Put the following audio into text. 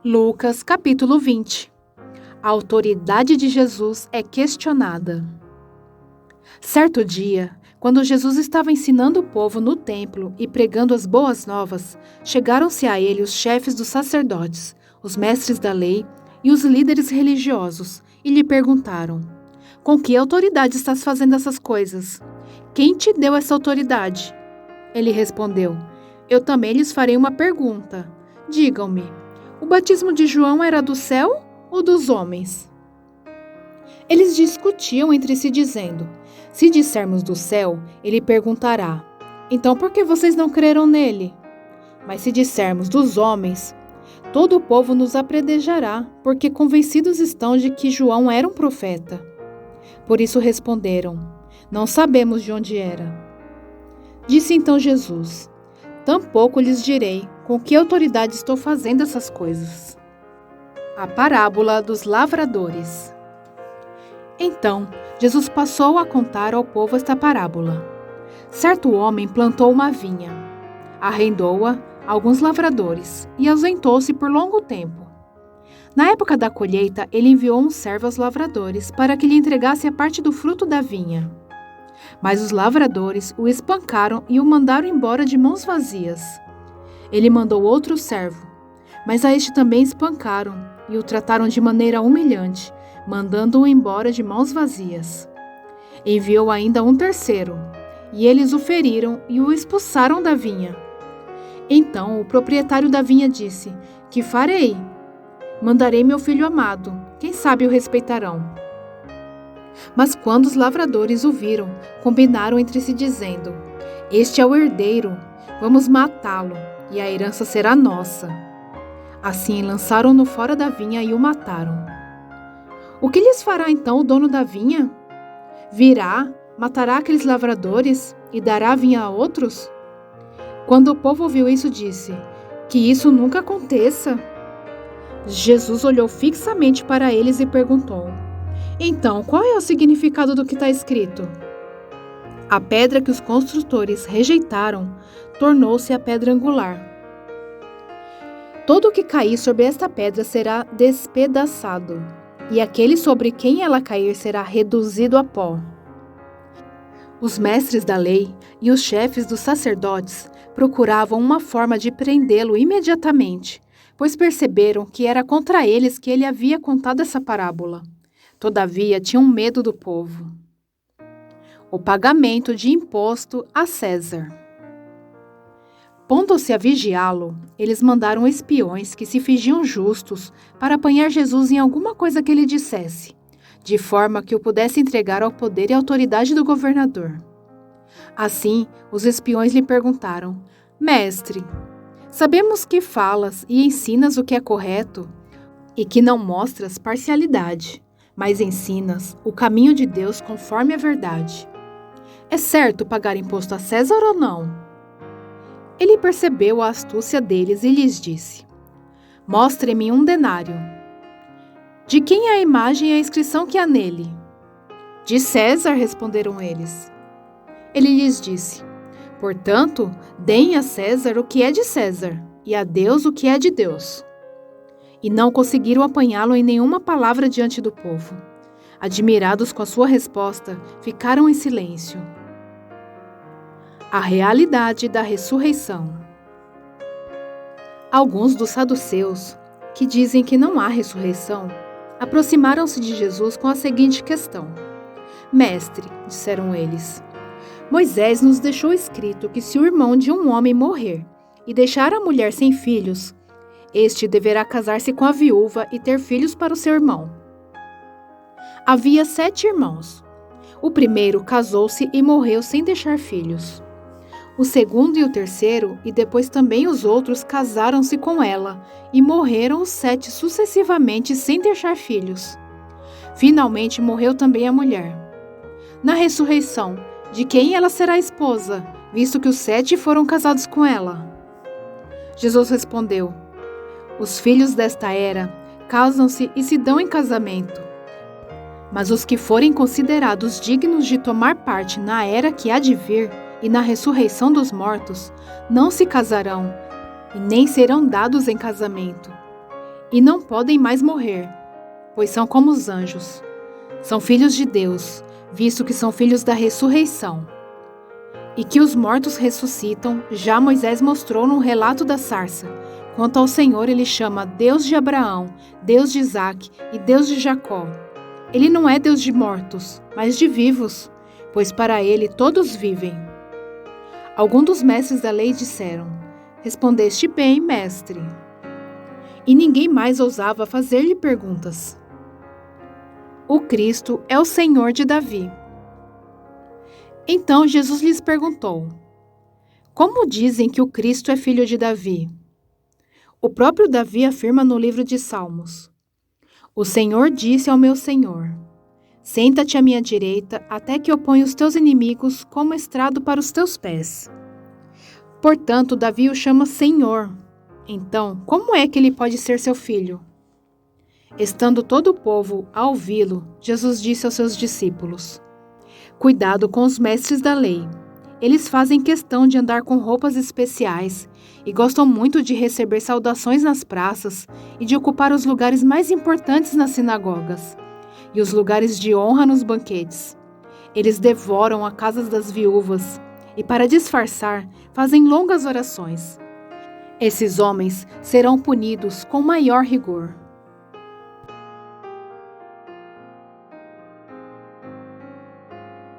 Lucas, capítulo 20. A autoridade de Jesus é questionada. Certo dia, quando Jesus estava ensinando o povo no templo e pregando as boas novas, chegaram-se a ele os chefes dos sacerdotes, os mestres da lei e os líderes religiosos, e lhe perguntaram: Com que autoridade estás fazendo essas coisas? Quem te deu essa autoridade? Ele respondeu: Eu também lhes farei uma pergunta. Digam-me, o batismo de João era do céu ou dos homens? Eles discutiam entre si dizendo: Se dissermos do céu, ele perguntará: Então por que vocês não creram nele? Mas se dissermos dos homens, todo o povo nos apedrejará, porque convencidos estão de que João era um profeta. Por isso responderam: Não sabemos de onde era. Disse então Jesus: Tampouco lhes direi com que autoridade estou fazendo essas coisas. A parábola dos lavradores. Então, Jesus passou a contar ao povo esta parábola. Certo homem plantou uma vinha, arrendou-a a alguns lavradores e ausentou-se por longo tempo. Na época da colheita, ele enviou um servo aos lavradores para que lhe entregasse a parte do fruto da vinha. Mas os lavradores o espancaram e o mandaram embora de mãos vazias. Ele mandou outro servo, mas a este também espancaram e o trataram de maneira humilhante, mandando-o embora de mãos vazias. Enviou ainda um terceiro, e eles o feriram e o expulsaram da vinha. Então o proprietário da vinha disse: Que farei? Mandarei meu filho amado, quem sabe o respeitarão. Mas quando os lavradores o viram, combinaram entre si dizendo: Este é o herdeiro, vamos matá-lo, e a herança será nossa. Assim lançaram-no fora da vinha e o mataram. O que lhes fará então o dono da vinha? Virá, matará aqueles lavradores e dará a vinha a outros? Quando o povo ouviu isso, disse: Que isso nunca aconteça. Jesus olhou fixamente para eles e perguntou: Então, qual é o significado do que está escrito? A pedra que os construtores rejeitaram tornou-se a pedra angular. Todo o que cair sobre esta pedra será despedaçado, e aquele sobre quem ela cair será reduzido a pó. Os mestres da lei e os chefes dos sacerdotes procuravam uma forma de prendê-lo imediatamente, pois perceberam que era contra eles que ele havia contado essa parábola. Todavia, tinham medo do povo. O pagamento de imposto a César. Pondo-se a vigiá-lo, eles mandaram espiões que se fingiam justos para apanhar Jesus em alguma coisa que ele dissesse, de forma que o pudesse entregar ao poder e autoridade do governador. Assim, os espiões lhe perguntaram: Mestre, sabemos que falas e ensinas o que é correto e que não mostras parcialidade, mas ensinas o caminho de Deus conforme a verdade. É certo pagar imposto a César ou não? Ele percebeu a astúcia deles e lhes disse: Mostre-me um denário. De quem é a imagem e a inscrição que há nele? De César, responderam eles. Ele lhes disse: Portanto, deem a César o que é de César, e a Deus o que é de Deus. E não conseguiram apanhá-lo em nenhuma palavra diante do povo. Admirados com a sua resposta, ficaram em silêncio. A realidade da ressurreição. Alguns dos saduceus, que dizem que não há ressurreição, aproximaram-se de Jesus com a seguinte questão: Mestre, disseram eles, Moisés nos deixou escrito que se o irmão de um homem morrer e deixar a mulher sem filhos, este deverá casar-se com a viúva e ter filhos para o seu irmão. Havia 7 irmãos. O primeiro casou-se e morreu sem deixar filhos. O segundo e o terceiro, e depois também os outros, casaram-se com ela, e morreram os 7 sucessivamente sem deixar filhos. Finalmente morreu também a mulher. Na ressurreição, de quem ela será esposa, visto que os 7 foram casados com ela? Jesus respondeu: Os filhos desta era casam-se e se dão em casamento. Mas os que forem considerados dignos de tomar parte na era que há de vir e na ressurreição dos mortos, não se casarão e nem serão dados em casamento. e não podem mais morrer, pois são como os anjos. São filhos de Deus, visto que são filhos da ressurreição. E que os mortos ressuscitam, já Moisés mostrou no relato da sarça. Quanto ao Senhor, ele chama Deus de Abraão, Deus de Isaque e Deus de Jacó. Ele não é Deus de mortos, mas de vivos, pois para ele todos vivem. Alguns dos mestres da lei disseram: Respondeste bem, mestre. E ninguém mais ousava fazer-lhe perguntas. O Cristo é o Senhor de Davi. Então Jesus lhes perguntou: Como dizem que o Cristo é filho de Davi? O próprio Davi afirma no livro de Salmos: O Senhor disse ao meu Senhor: Senta-te à minha direita, até que eu ponha os teus inimigos como estrado para os teus pés. Portanto, Davi o chama Senhor. Então, como é que ele pode ser seu filho? Estando todo o povo a ouvi-lo, Jesus disse aos seus discípulos: Cuidado com os mestres da lei. Eles fazem questão de andar com roupas especiais e gostam muito de receber saudações nas praças e de ocupar os lugares mais importantes nas sinagogas e os lugares de honra nos banquetes. Eles devoram as casas das viúvas e, para disfarçar, fazem longas orações. Esses homens serão punidos com maior rigor.